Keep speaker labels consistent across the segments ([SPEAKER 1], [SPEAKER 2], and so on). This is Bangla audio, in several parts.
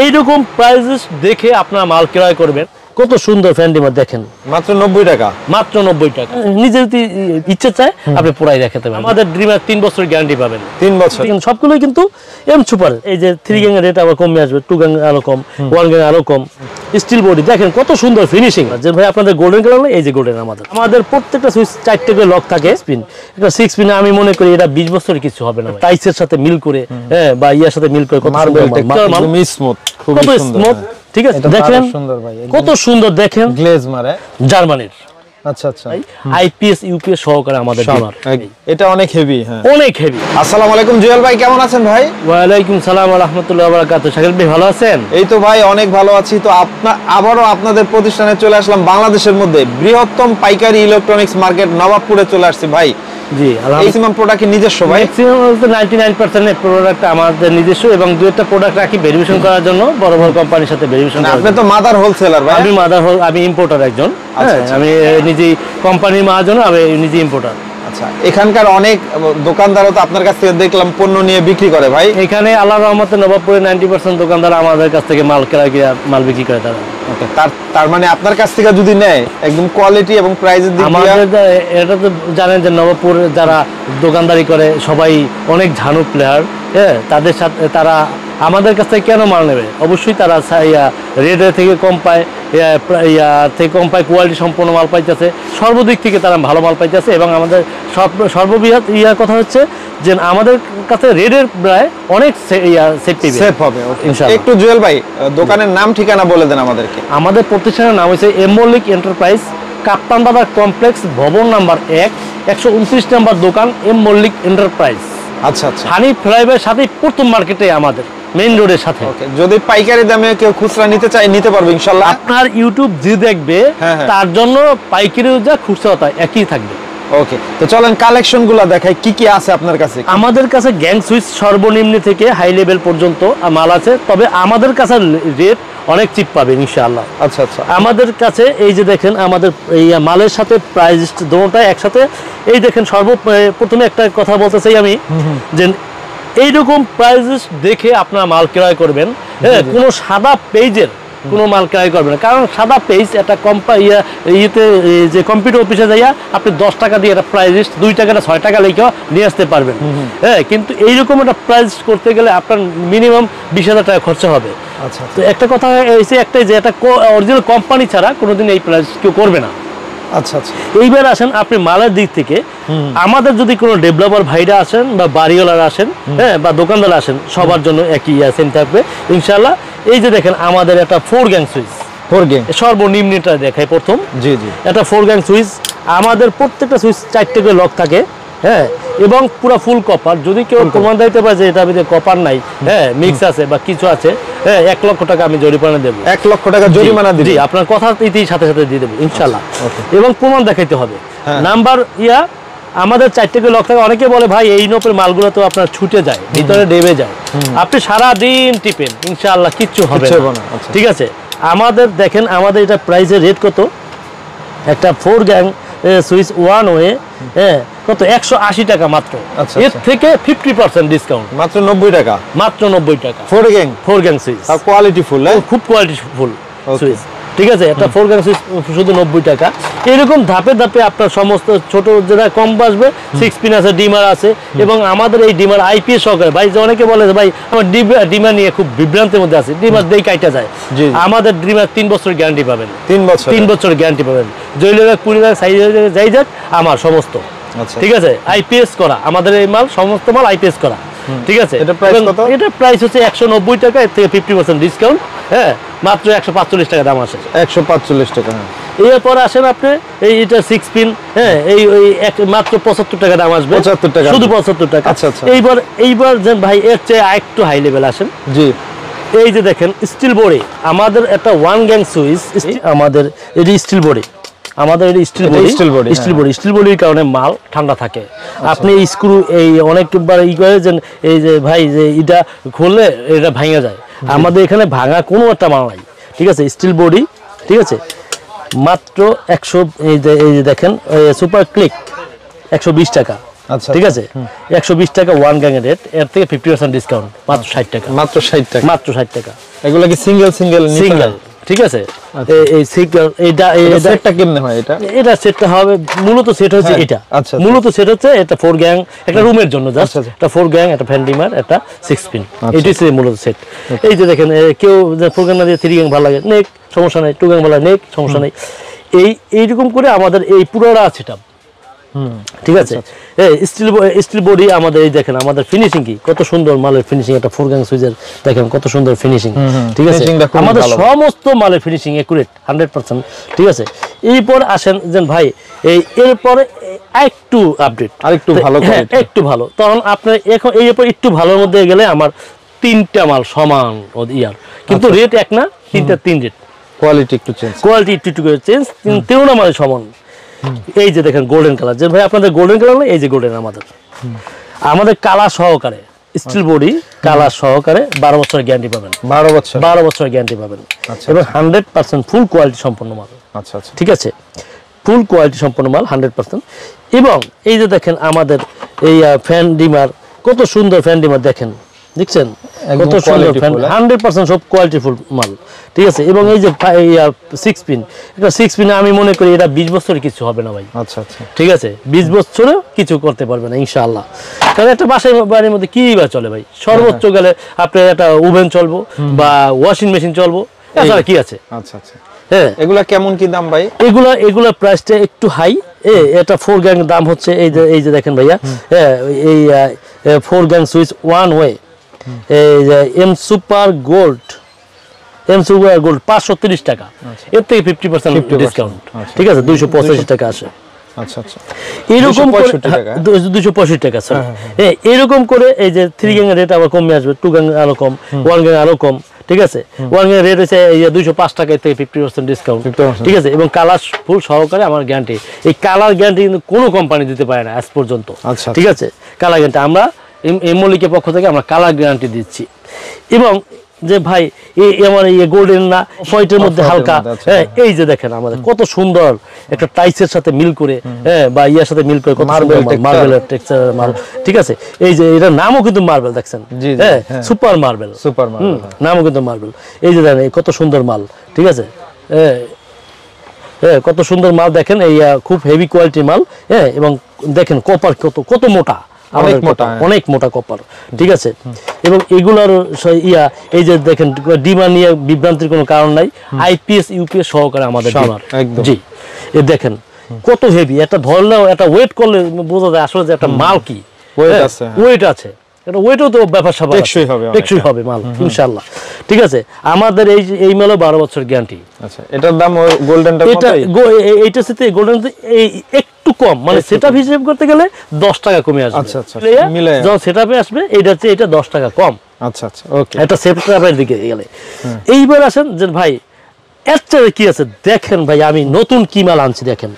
[SPEAKER 1] এইরকম প্রাইস দেখে আপনারা মাল ক্রয় করবেন। কত সুন্দর ফ্যান ডিমার দেখেন,
[SPEAKER 2] মাত্র 90 টাকা।
[SPEAKER 1] মাত্র 90 টাকা। নিজে যদি ইচ্ছে চায় আপনি পুরাই দেখাতে পারেন। আমাদের ড্রিমার 3 বছর গ্যারান্টি পাবেন।
[SPEAKER 2] 3 বছর
[SPEAKER 1] সবগুলোই কিন্তু এম সুপার। এই যে 3 গ্যাং এর রেট আবার কমে আসবে, 2 গ্যাং আরো কম, 1 গ্যাং আরো কম। স্টিল বডি দেখেন কত সুন্দর ফিনিশিং। যে ভাই আপনাদের গোল্ডেন কালার না, এই যে গোল্ডেন আমাদের প্রত্যেকটা সুইচ 4টা করে লক থাকে। স্পিন এটা 6 স্পিন, আমি মনে করি এটা 20 বছরের কিছু হবে না। টাইসের সাথে মিল করে, হ্যাঁ, বা ইয়ার সাথে মিল করে কত
[SPEAKER 2] মার্বেল স্মুথ, খুব সুন্দর।
[SPEAKER 1] ঠিক আছে, দেখেন কত সুন্দর, দেখেন
[SPEAKER 2] গ্লেজ মারে
[SPEAKER 1] জার্মানির।
[SPEAKER 2] আচ্ছা আচ্ছা,
[SPEAKER 1] আইপিএস ইউপিএস সহকারে আমাদের ডিমার।
[SPEAKER 2] এটা অনেক হেভি। হ্যাঁ,
[SPEAKER 1] অনেক হেভি।
[SPEAKER 2] আসসালামু আলাইকুম জুয়েল ভাই, কেমন আছেন ভাই?
[SPEAKER 1] ওয়া আলাইকুম সালাম ওয়া রাহমাতুল্লাহি ওয়া বারাকাতুহু। শাকিল ভাই ভালো আছেন?
[SPEAKER 2] এই তো ভাই অনেক ভালো আছি। তো আবারও আপনাদের প্রতিষ্ঠানে চলে আসলাম, বাংলাদেশের মধ্যে বৃহত্তম পাইকারি ইলেকট্রনিক্স মার্কেট নবাবপুরে চলে আসছি ভাই।
[SPEAKER 1] জি,
[SPEAKER 2] ম্যাক্সিমাম প্রোডাক্ট কি নিজস্ব ভাই?
[SPEAKER 1] ম্যাক্সিমাম 99% প্রোডাক্ট আমাদের নিজস্ব, এবং দুইটা প্রোডাক্ট রাখি ভেরিফিকেশন করার জন্য বড় বড় কোম্পানির সাথে ভেরিফিকেশন।
[SPEAKER 2] আপনি তো মাদার হোলসেলার ভাই?
[SPEAKER 1] আমি ইম্পোর্টার একজন। আমি নিজেই কোম্পানির মহাজন, আমি নিজে ইম্পোর্টার।
[SPEAKER 2] আচ্ছা, এখানকার অনেক দোকানদারও তো আপনার কাছ থেকে দেখলাম পণ্য নিয়ে বিক্রি করে ভাই।
[SPEAKER 1] এখানে আল্লাহর রহমতে নবাবপুরে 90% দোকানদার আমাদের কাছ থেকে মাল মাল বিক্রি করে তারা।
[SPEAKER 2] তার মানে আপনার কাছ থেকে যদি নেয় একদম কোয়ালিটি এবং প্রাইসের দিক দিয়ে।
[SPEAKER 1] আমাদের এটা তো জানেন যে নবাবপুর যারা দোকানদারি করে সবাই অনেক ঝানু প্লেয়ার। হ্যাঁ, তাদের সাথে তারা আমাদের কাছ থেকে কেন মাল নেবে? অবশ্যই তারা রেটের থেকে কম পায়, থেকে কম পায়, কোয়ালিটি সম্পন্ন মাল পাইতেছে, সর্বদিক থেকে তারা ভালো মাল পাইতেছে। এবং আমাদের সর্ববৃহৎ কথা হচ্ছে যে আমাদের কাছে রেটের প্রায় অনেক সেফ হবে।
[SPEAKER 2] একটু জুয়েল ভাই দোকানের নাম ঠিকানা বলে দেন আমাদেরকে।
[SPEAKER 1] আমাদের প্রতিষ্ঠানের নাম হচ্ছে এম মল্লিক এন্টারপ্রাইজ, কাপ্তান বাজার কমপ্লেক্স, ভবন নাম্বার 1, 129 নম্বর দোকান, এম মল্লিক এন্টারপ্রাইজ।
[SPEAKER 2] আচ্ছা আচ্ছা,
[SPEAKER 1] হানি ফ্লাইওভারের সাথে প্রথম মার্কেটে আমাদের মেইন রোডের সাথে।
[SPEAKER 2] যদি পাইকারি দামে কেউ খুচরা নিতে চায় নিতে পারবে ইনশাআল্লাহ।
[SPEAKER 1] আপনার ইউটিউব যে দেখবে তার জন্য পাইকারি যা খুচরা একই থাকবে।
[SPEAKER 2] ওকে, তো চলেন কালেকশনগুলো দেখাই কি কি আছে আপনার কাছে।
[SPEAKER 1] আমাদের কাছে গ্যাং সুইচ সর্বনিম্ন থেকে হাই লেভেল পর্যন্ত মাল আছে, তবে আমাদের কাছে রেট অনেক চিপ পাবেন ইনশাআল্লাহ।
[SPEAKER 2] আচ্ছা আচ্ছা, আমাদের
[SPEAKER 1] কাছে এই যে দেখেন আমাদের এই মালের সাথে প্রাইস দুটোটা একসাথে। এই দেখেন সর্বপ্রথমে একটা কথা বলতে চাই আমি, যে এইরকম প্রাইস দেখে আপনারা মাল ক্রয় করবেন। হ্যাঁ, কোনো সাদা পেজের কোনো মাল ক্রয় করবেন না, কারণ সাদা পেজ একটা যে কম্পিউটার অফিসে যাইয়া আপনি 10 টাকা দিয়ে একটা প্রাইস লিস্ট 2 টাকা 6 টাকা লিখে নিয়ে আসতে পারবেন। হ্যাঁ, কিন্তু এইরকম একটা প্রাইস করতে গেলে আপনার মিনিমাম 20,000 টাকা খরচা হবে। আচ্ছা, তো একটা কথা হয়েছে একটাই, যে এটা অরিজিনাল কোম্পানি ছাড়া কোনোদিন এই প্রাইস কেউ করবে না।
[SPEAKER 2] আচ্ছা আচ্ছা,
[SPEAKER 1] এইবার আসেন আপনি মালের দিক থেকে, আমাদের যদি কোনো ডেভেলপার ভাইরা আসেন বা বাড়িওয়ালারা আসেন, হ্যাঁ, বা দোকানদার আসেন, সবার জন্য একই সেম থাকবে ইনশাআল্লাহ। এই যে দেখেন আমাদের একটা 4 গ্যাং সুইচ,
[SPEAKER 2] 4 গ্যাং
[SPEAKER 1] সর্বনিম্নটা দেখাই প্রথম।
[SPEAKER 2] জি জি,
[SPEAKER 1] এটা 4 গ্যাং সুইচ। আমাদের প্রত্যেকটা সুইচ 4টা করে লক থাকে। হ্যাঁ, এবং পুরো ফুল কপার। যদি কেউ প্রমাণ দিতে পারে যে এটা ভিতরে কপার নাই, হ্যাঁ, মিক্স আছে বা কিছু আছে, হ্যাঁ, 1 লক্ষ টাকা আমি জরিমানা দেবো।
[SPEAKER 2] 1 লক্ষ টাকা জরিমানা দিই? জি,
[SPEAKER 1] আপনার কথা সাথে সাথে দিয়ে দেবো ইনশাআল্লাহ। এবং প্রমাণ দেখাইতে হবে। নাম্বার আমাদের 4টা করে লক থাকে। অনেকে বলে ভাই এই নোপের মালগুলো তো আপনার ছুটে যায়, ভিতরে ডেবে যায়। আপনি সারা দিন টিপেন, ইনশাআল্লাহ কিচ্ছু হবে না। ঠিক আছে, আমাদের দেখেন আমাদের এটা প্রাইসের রেট কত। একটা 4 গ্যাং সুইচ 1 ওয়ে, হ্যাঁ, কত 180 টাকা মাত্র। এর থেকে 50% ডিসকাউন্ট,
[SPEAKER 2] মাত্র 90 টাকা।
[SPEAKER 1] মাত্র 90 টাকা।
[SPEAKER 2] 4 গ্যাং সুইচ, আর কোয়ালিটি ফুল,
[SPEAKER 1] খুব কোয়ালিটি ফুল সুইচ। ঠিক আছে, একটা 4 গ্যাং সুইচ শুধু 90 টাকা। এরকম ধাপে ধাপে আপনার সমস্ত ছোট যেটা কম বাসবে, 6 পিন আছে, ডিমার আছে। এবং আমাদের এই ডিমার আইপিএস সহকারে। ভাই যে অনেকে বলে ভাই আমার ডিমার নিয়ে খুব বিভ্রান্তির মধ্যে আছে, ডিমার দিয়ে কাইটা যায়। আমাদের ডিমার 3 বছর গ্যারান্টি পাবেন। 3 বছর গ্যারান্টি পাবেন। জৈলবাগ 20 টাকা সাইজ যাই যাক আমার সমস্ত। ঠিক আছে, আইপিএস করা আমাদের এই মাল, সমস্ত মাল আইপিএস করা। ঠিক আছে, এটা প্রাইস হচ্ছে 190 টাকা, এর থেকে 50% ডিসকাউন্ট। হ্যাঁ, মাত্র 145 টাকা দাম আসে।
[SPEAKER 2] 145 টাকা।
[SPEAKER 1] এরপর আসেন আপনি এটা 6 পিন, হ্যাঁ, এই মাত্র 75 টাকা দাম আসবে। 75 টাকা, শুধু 75 টাকা। আচ্ছা আচ্ছা, এইবার যে ভাই এর চেয়ে আরেকটু হাই লেভেল আসেন। জি, এই যে দেখেন স্টিল বডি, আমাদের একটা 1 গ্যাং সুইচ, আমাদের এটি স্টিল বডি। আমাদের স্টিল বডির কারণে মাল ঠান্ডা থাকে। আপনি স্ক্রু এই অনেকবার করে যে এই যে ভাই যে এটা খুললে এটা ভেঙে যায়, আমাদের এখানে ভাঙা কোনো একটা মাল নাই। ঠিক আছে, স্টিল বডি। ঠিক আছে, মাত্র 100, এই যে দেখেন সুপার ক্লিক 120 টাকা।
[SPEAKER 2] আচ্ছা
[SPEAKER 1] ঠিক আছে 120 টাকা ওয়ান গ্যাং এর রেট, এর থেকে 50% ডিসকাউন্ট মাত্র 60 টাকা,
[SPEAKER 2] মাত্র 60 টাকা,
[SPEAKER 1] মাত্র 60 টাকা।
[SPEAKER 2] এগুলো কি সিঙ্গেল সিঙ্গেল
[SPEAKER 1] সিঙ্গেল, ঠিক আছে। এই সিঙ্গেল এটা
[SPEAKER 2] সেটটা কেমনে হয় এটা?
[SPEAKER 1] এটা সেটটা হবে মূলত সেট হচ্ছে এটা,
[SPEAKER 2] আচ্ছা
[SPEAKER 1] মূলত সেট হচ্ছে এটা 4 গ্যাং একটা রুমের জন্য জাস্ট,
[SPEAKER 2] আচ্ছা, আচ্ছা।
[SPEAKER 1] এটা 4 গ্যাং একটা ফ্যান ডিমার একটা 6 পিন, এটাই সে মূলত সেট। এই যে দেখেন কেউ 4 গ্যাং না দিয়ে 3 গ্যাং ভালো লাগে নেক, সমস্যা নাই, 2 গ্যাং ভালো লাগে নেক, সমস্যা নাই। এইরকম করে আমাদের এই পুরোটা সেটআপ, ঠিক আছে। স্টিল বডি আমাদের, এই দেখেন আমাদের ফিনিশিং কি কত সুন্দর মালের ফিনিশিং, একটা 4 গ্যাং সুইচের দেখেন কত সুন্দর ফিনিশিং, ঠিক আছে। আমাদের সমস্ত মালের ফিনিশিং একুরেট 100%, ঠিক আছে। এরপর আসেন যে ভাই এরপরে একটু আপডেট,
[SPEAKER 2] আরেকটু ভালো,
[SPEAKER 1] একটু ভালো, তখন আপনার এখন এরপর একটু ভালোর মধ্যে গেলে আমার 3টা মাল সমান ইয়ার, কিন্তু রেট এক না, 3 রেট,
[SPEAKER 2] কোয়ালিটি একটু চেঞ্জ,
[SPEAKER 1] কোয়ালিটি একটু করে চেঞ্জ, তেমন মাল সমান। এই যে দেখেন গোল্ডেন কালার, যে ভাই আপনাদের গোল্ডেন কালার না, এই যে গোল্ডেন আমাদের কালার সহকারে স্টিল বডি কালার সহকারে 12 বছরের গ্যারান্টি পাবেন, 12 বছরের গ্যারান্টি পাবেন, এবং 100% ফুল কোয়ালিটি সম্পন্ন মাল।
[SPEAKER 2] আচ্ছা আচ্ছা,
[SPEAKER 1] ঠিক আছে, ফুল কোয়ালিটি সম্পন্ন মাল 100%। এবং এই যে দেখেন আমাদের এই ফ্যান ডিমার, কত সুন্দর ফ্যান ডিমার দেখেন, দেখছেন কত সুন্দর ফ্যান, 100% সব কোয়ালিটি ফুল মাল, ঠিক আছে। এবং এই যে 6 পিন, এটা 6 পিন আমি মনে করি এটা 20 বছরের কিছু হবে না ভাই।
[SPEAKER 2] আচ্ছা আচ্ছা,
[SPEAKER 1] ঠিক আছে, 20 বছরেও কিছু করতে পারবে না ইনশাআল্লাহ। কারণ একটা বাড়ির মধ্যে কি বা চলে ভাই, সর্বোচ্চ গেলে আপনার একটা ওভেন চলবো বা ওয়াশিং মেশিন চলবো, এছাড়া কি আছে।
[SPEAKER 2] আচ্ছা আচ্ছা,
[SPEAKER 1] হ্যাঁ
[SPEAKER 2] এগুলা কেমন কি দাম ভাই?
[SPEAKER 1] এগুলা প্রাইসটা একটু হাই। এটা 4 গ্যাং দাম হচ্ছে এই যে দেখেন ভাইয়া, এই 4 গ্যাং সুইচ ওয়ান ওয়ে, এই যে এম সুপার গোল্ড 530 টাকা, এর থেকে 50% ডিসকাউন্ট, ঠিক আছে, 285 টাকা আসে।
[SPEAKER 2] আচ্ছা আচ্ছা,
[SPEAKER 1] এরকম 265 টাকা স্যার। এরকম করে এই যে 3 গ্যাং এর রেট আবার কমে আসবে, 2 গ্যাং আরো কম, 1 গ্যাং আরো কম, ঠিক আছে। 1 গ্যাং রেট হচ্ছে 205 টাকা, থেকে 50% ডিসকাউন্ট, ঠিক আছে। এবং কালার ফুল সহকারে আমার গ্যারান্টি, এই কালার গ্যারান্টি কিন্তু কোনো কোম্পানি দিতে পারে না আজ পর্যন্ত, ঠিক আছে। কালার গ্যারান্টি আমরা মল্লিকের পক্ষ থেকে আমরা কালার গ্যারান্টি দিচ্ছি। এবং যে ভাই আমার গোল্ডেন না হোয়াইটের মধ্যে হালকা, এই যে দেখেন আমাদের কত সুন্দর একটা টাইসের সাথে মিল করে, বা ইয়ার সাথে মিল করে কত মার্বেলের টেক্সচারের মাল, ঠিক আছে। এই যে এটার নামও কিন্তু মার্বেল, দেখছেন, সুপার মার্বেল, নামও কিন্তু মার্বেল। এই যে দেখেন কত সুন্দর মাল, ঠিক আছে, কত সুন্দর মাল দেখেন, এই খুব হেভি কোয়ালিটির মাল। এবং দেখেন কপার কত মোটা, অনেক মোটা কপার, ঠিক আছে। এবং এগুলার এই যে দেখেন ডিমার নিয়ে বিভ্রান্তির কোনো কারণ নাই, আইপিএস ইউপিএস সহকারে আমাদের ডিমার, জি। এ দেখেন কত হেভি, এটা ধরলেও এটা ওয়েট করলে বোঝা যায় আসলে যে একটা মাল কি ওয়েট আছে, এটা ওয়েটও তো ব্যাপার স্যাপার, টেকসই হবে মাল ইনশাআল্লাহ, ঠিক আছে। আমাদের এই মালও 12 বছর গ্যারান্টি।
[SPEAKER 2] আচ্ছা, এটার দাম গোল্ডেনটা কত?
[SPEAKER 1] এইটার সাথে গোল্ডেন একটু কম, মানে সেটআপ হিসেব করতে গেলে 10 টাকা কমে আসবে।
[SPEAKER 2] আচ্ছা আচ্ছা,
[SPEAKER 1] যখন সেটআপে আসবে এইটা হচ্ছে এটা 10 টাকা কম।
[SPEAKER 2] আচ্ছা আচ্ছা, ওকে,
[SPEAKER 1] এটা সেটআপের দিকে গেলে। এইবার আসেন যে ভাই এর চেয়ে কি আছে দেখেন ভাই, আমি নতুন কি মাল আনছি দেখেন।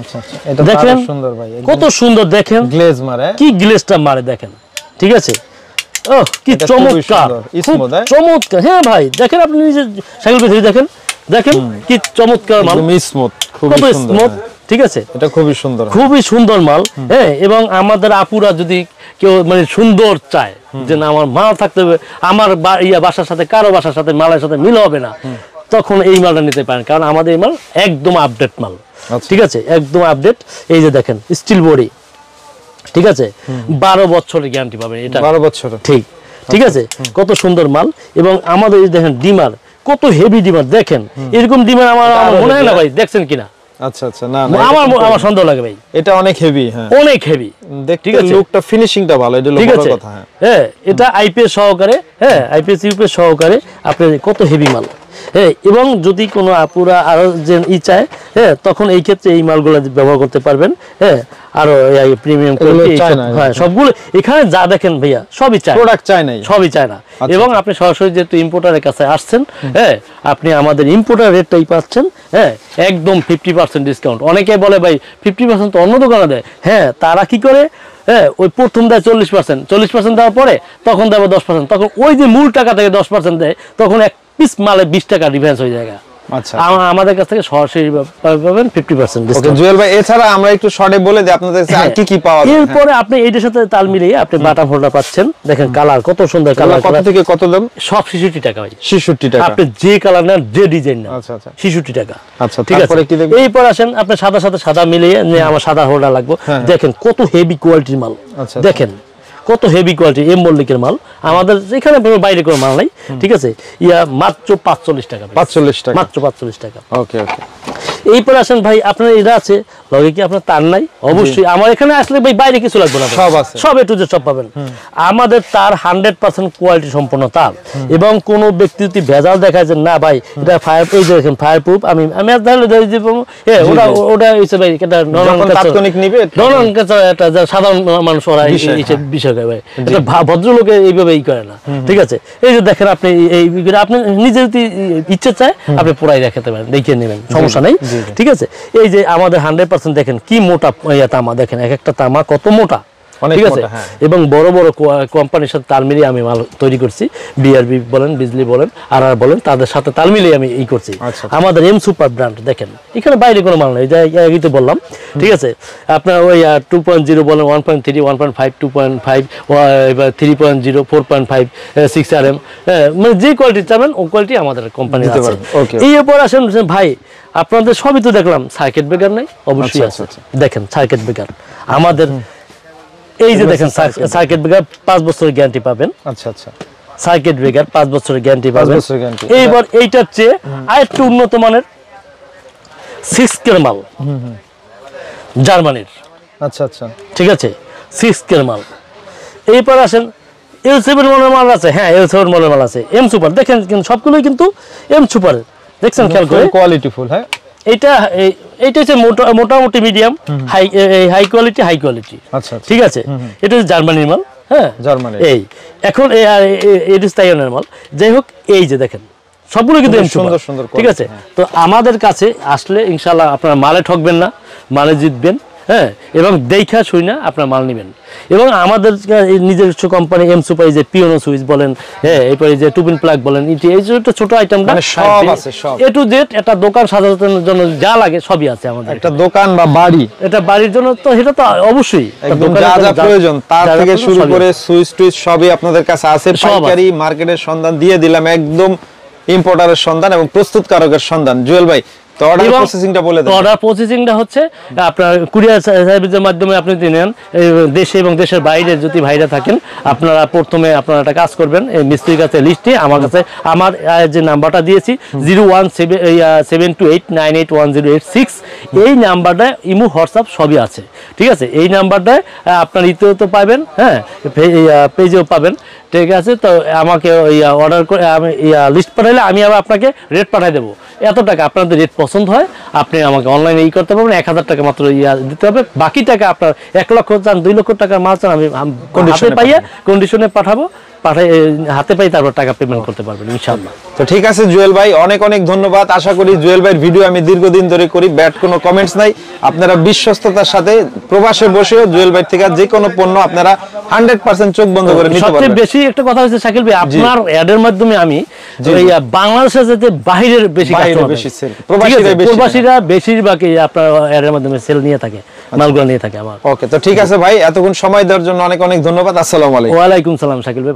[SPEAKER 2] আচ্ছা আচ্ছা, এটা
[SPEAKER 1] দেখেন
[SPEAKER 2] সুন্দর ভাই,
[SPEAKER 1] কত সুন্দর, দেখেন
[SPEAKER 2] গ্লেজ মারে,
[SPEAKER 1] কি গ্লেজটা মারে দেখেন, ঠিক আছে। ও কি চমৎকার, চমৎকার। হ্যাঁ ভাই দেখেন, আপনি নিজে সাইকেল পেছনে দেখেন, দেখেন কি চমৎকার মাল,
[SPEAKER 2] স্মুথ, খুব
[SPEAKER 1] স্মুথ, ঠিক আছে।
[SPEAKER 2] এটা খুবই সুন্দর,
[SPEAKER 1] খুবই সুন্দর মাল। এবং আমাদের আপুরা যদি কেউ মানে সুন্দর চায় যে না আমার মাল থাকতে হবে, আমার বাসার সাথে কারো বাসার সাথে মালের সাথে মিল হবে না, তখন এই মালটা নিতে পারেন, কারণ আমাদের এই মাল একদম আপডেট মাল, ঠিক আছে, একদম আপডেট। এই যে দেখেন স্টিল বডি, ঠিক আছে, 12 বছরের গ্যারান্টি পাবেন, এটা 12 বছর, ঠিক আছে। কত সুন্দর মাল। এবং আমাদের এই দেখেন ডিমার, কত হেভি ডিমার দেখেন, এরকম ডিমার আমার মনে হয় না ভাই, দেখছেন কিনা?
[SPEAKER 2] আচ্ছা আচ্ছা, না
[SPEAKER 1] আমার সন্দেহ লাগে ভাই,
[SPEAKER 2] এটা অনেক হেভি, হ্যাঁ অনেক হেভি,
[SPEAKER 1] ঠিক আছে,
[SPEAKER 2] লুকটা ফিনিশিংটা ভালো, এটা হলো বড় কথা।
[SPEAKER 1] হ্যাঁ এটা আইপিএস সহকারে, আইপিএস ইউপিএস সহকারে আপনার কত হেভি মাল। এবং যদি কোনো আপুরা আরো যে চায়, তখন এই ক্ষেত্রে এই মালগুলো ব্যবহার করতে পারবেন। আরো প্রিমিয়াম কোয়ালিটি, সবগুলো এখানে যা দেখেন ভাইয়া সবই চায়, প্রোডাক্ট চায় না, সবই চায় না। এবং আপনি সরাসরি যেহেতু ইম্পোর্টারের কাছে আসছেন, আপনি আমাদের ইম্পোর্টার রেটটাই পাচ্ছেন, একদম 50% ডিসকাউন্ট। অনেকে বলে ভাই 50% তো অন্য দোকানে দেয়, তারা কি করে, ওই প্রথম দেয় 40% দেওয়ার পরে তখন দেবে 10%, তখন ওই যে মূল টাকা থেকে 10% দেয়, তখন এক পিস মালে 20 টাকা ডিফারেন্স হয়ে যায়।
[SPEAKER 2] আচ্ছা
[SPEAKER 1] আমাদের কাছ থেকে সরাসরি পাবেন 50%
[SPEAKER 2] ওকে
[SPEAKER 1] ডিসকাউন্ট।
[SPEAKER 2] জুয়েল ভাই এছাড়া আমরা একটু শর্টে বলে দিই আপনাদের কাছে আর কি কি পাওয়া যায়।
[SPEAKER 1] এরপরে আপনি এইটার সাথে তাল মিলিয়ে আপনি বাটাম হোল্ডার পাচ্ছেন, দেখেন কালার কত সুন্দর কালার,
[SPEAKER 2] কত থেকে কত দাম?
[SPEAKER 1] সব 66 টাকা ভাই।
[SPEAKER 2] 66 টাকা।
[SPEAKER 1] আপনি যে কালার নেন যে ডিজাইন নেন
[SPEAKER 2] আচ্ছা আচ্ছা
[SPEAKER 1] 66 টাকা।
[SPEAKER 2] আচ্ছা
[SPEAKER 1] ঠিক আছে,
[SPEAKER 2] তারপরে কি দেখবেন?
[SPEAKER 1] এইপর আসেন আপনি সাদা সাথে সাদা মিলিয়ে যে আমার সাদা হোল্ডার লাগবে, দেখেন কত হেভি কোয়ালিটির মাল।
[SPEAKER 2] আচ্ছা
[SPEAKER 1] দেখেন কত হেভি কোয়ালিটি, এম মল্লিকের মাল, আমাদের এখানে বাইরে কোনো মাল নাই। ঠিক আছে, ইয়া মাত্র 45 টাকা,
[SPEAKER 2] 45 টাকা,
[SPEAKER 1] মাত্র 45 টাকা।
[SPEAKER 2] ওকে ওকে।
[SPEAKER 1] এইপর আসেন ভাই আপনার এটা আছে লগে কি আপনার তার নাই? অবশ্যই আমার এখানে আসলে ভাই বাইরে কিছু লাগবে না,
[SPEAKER 2] সব আছে,
[SPEAKER 1] সব একটু যে সব পাবেন। আমাদের তার 100% কোয়ালিটি সম্পন্ন তার, এবং কোন ব্যক্তি যদি ভেজাল দেখায় যে না ভাই এটা ফায়ার, এই যে দেখেন ফায়ার প্রুফ, আমি তাহলে ওটা ওটা হইছে ভাই এটা নরম
[SPEAKER 2] তাৎক্ষণিক নিবে,
[SPEAKER 1] নরম এটা সাধারণ মানুষ ওরা বিষয় ভাই, এটা ভদ্রলোকে এইভাবে করে না। ঠিক আছে, এই যে দেখেন আপনি এই আপনি নিজে যদি ইচ্ছে চায় আপনি পুরাই দেখাতে পারেন, দেখিয়ে নেবেন, সমস্যা নেই। ঠিক আছে, এই যে আমাদের 100% দেখেন কি মোটা তামা, দেখেন এক একটা তামা কত মোটা। ঠিক আছে, এবং বড় বড় কোম্পানির সাথে তাল মিলিয়ে আমি মাল তৈরি করছি, বিআরবি বলেন, বিজলি বলেন, আর বলেন, তাদের সাথে তাল মিলিয়ে আমি এই করছি। আমাদের এম সুপার ব্র্যান্ড দেখেন, এখানে বাইরে কোনো মাল নেই, যাই তো বললাম। ঠিক আছে, আপনার ওই 2.0 বলেন, 1.3, 1.5, 2.5, 3.0, 4.5, 6RM, মানে যে কোয়ালিটি চাবেন ও কোয়ালিটি আমাদের কোম্পানি আছে। এই উপর আসেন ভাই, আপনাদের সবই তো দেখলাম, সার্কিট ব্রেকার নাই? অবশ্যই আছে। দেখেন সার্কিট ব্রেকার আমাদের, এই যে দেখেন সার্কিট ব্রেকার 5 বছরের গ্যারান্টি পাবেন।
[SPEAKER 2] আচ্ছা আচ্ছা,
[SPEAKER 1] সার্কিট ব্রেকার 5 বছরের গ্যারান্টি পাবেন। এইবার এইটার চেয়ে আরেকটু উন্নত মানের 6K মাল, জার্মানির।
[SPEAKER 2] আচ্ছা আচ্ছা,
[SPEAKER 1] ঠিক আছে, 6K মাল। এইবার আসেন L7 মডেলের মাল আছে, হ্যাঁ L7 মডেলের মাল আছে, এম সুপার। দেখেন কিন্তু সবগুলোই কিন্তু এম সুপার, দেখছেন খেয়াল করে,
[SPEAKER 2] কোয়ালিটি ফুল। হ্যাঁ, এইটা
[SPEAKER 1] হচ্ছে মোটামুটি medium high quality, high quality.
[SPEAKER 2] আচ্ছা,
[SPEAKER 1] ঠিক আছে, এটা হচ্ছে জার্মানির মাল। হ্যাঁ, জার্মানি। এই এখন এটা স্টাইনের মাল। যাই হোক, এই যে দেখেন সবগুলো কিন্তু সুন্দর সুন্দর। ঠিক আছে, তো আমাদের কাছে আসলে ইনশাআল্লাহ আপনারা মালে ঠকবেন না, মালে জিতবেন। হ্যাঁ, এবং দেখা শুই না আপনার মাল নেবেন। এবং আমাদের নিজস্ব কোম্পানি এম সুপার, যে পিওনো সুইচ বলেন, হ্যাঁ, এরপরে যে টুপিন প্লাগ বলেন, এই যে ছোট আইটেমটা
[SPEAKER 2] সব আছে, সব
[SPEAKER 1] এ টু জেড। একটা দোকান সাজানোর জন্য যা লাগে সবই আছে আমাদের।
[SPEAKER 2] একটা দোকান বা বাড়ি,
[SPEAKER 1] এটা বাড়ির জন্য তো সেটা তো অবশ্যই
[SPEAKER 2] যা যা প্রয়োজন তার থেকে শুরু করে সুইচ টুইচ সবই আপনাদের কাছে আছে। পাইকারি মার্কেটের সন্ধান দিয়ে দিলাম, একদম ইম্পোর্টারের সন্ধান এবং প্রস্তুতকারকের সন্ধান। জুয়েল ভাই, তো অর্ডার প্রসেসিংটা বলে দেন।
[SPEAKER 1] অর্ডার প্রসেসিংটা হচ্ছে আপনার কুরিয়ার সার্ভিসের মাধ্যমে আপনি যদি নেন, দেশে এবং দেশের বাইরে যদি ভাইরা থাকেন, আপনারা প্রথমে আপনারা একটা কাজ করবেন, এই মিস্ত্রির কাছে লিস্টে আমার কাছে আমার যে নাম্বারটা দিয়েছি 01728981086, এই নাম্বারটা ইমো হোয়াটসঅ্যাপ সবই আছে। ঠিক আছে, এই নাম্বারটায় আপনার ইতেও তো পাবেন, হ্যাঁ, পেজেও পাবেন। ঠিক আছে, তো আমাকে অর্ডার করে আমি লিস্ট পাঠাইলে আমি আবার আপনাকে রেট পাঠাই দেবো। এত টাকা আপনাদের রেট পছন্দ হয়, আপনি আমাকে অনলাইনে করতে পারবেন। 1000 টাকা মাত্র দিতে হবে, বাকি টাকা আপনার 1 লক্ষ চান, 2 লক্ষ টাকার মাল চান, আমি হাতে পাইয়ে কন্ডিশনে পাঠাবো, হাতে পাই, তারপর টাকা পেমেন্ট করতে পারবেন ইনশাআল্লাহ।
[SPEAKER 2] তো ঠিক আছে জুয়েল ভাই, অনেক অনেক ধন্যবাদ। আশা করি জুয়েল ভাইয়ের ভিডিও আমি দীর্ঘদিন ধরে করি, ব্যাড কোনো কমেন্টস নাই। আপনারা বিশ্বস্ততার সাথে প্রবাসে বসেও জুয়েল ভাই থেকে যে কোনো পণ্য আপনারা 100% চোখ বন্ধ করে নিতে পারবেন।
[SPEAKER 1] সবচেয়ে বেশি একটা কথা হচ্ছে শাকিল ভাই, আপনার অ্যাডের মাধ্যমে আমি বাংলাদেশে যেতে বাইরের বেশি
[SPEAKER 2] সেল,
[SPEAKER 1] প্রবাসীরা বেশিরভাগ আপনার অ্যাডের মাধ্যমে সেল নিয়ে থাকে, মালগুলো নিয়ে থাকে আমার।
[SPEAKER 2] ওকে, তো ঠিক আছে ভাই, এতক্ষণ সময় দেওয়ার জন্য অনেক অনেক ধন্যবাদ। আসসালামু আলাইকুম।
[SPEAKER 1] ওয়া আলাইকুম সালাম শাকিল ভাই।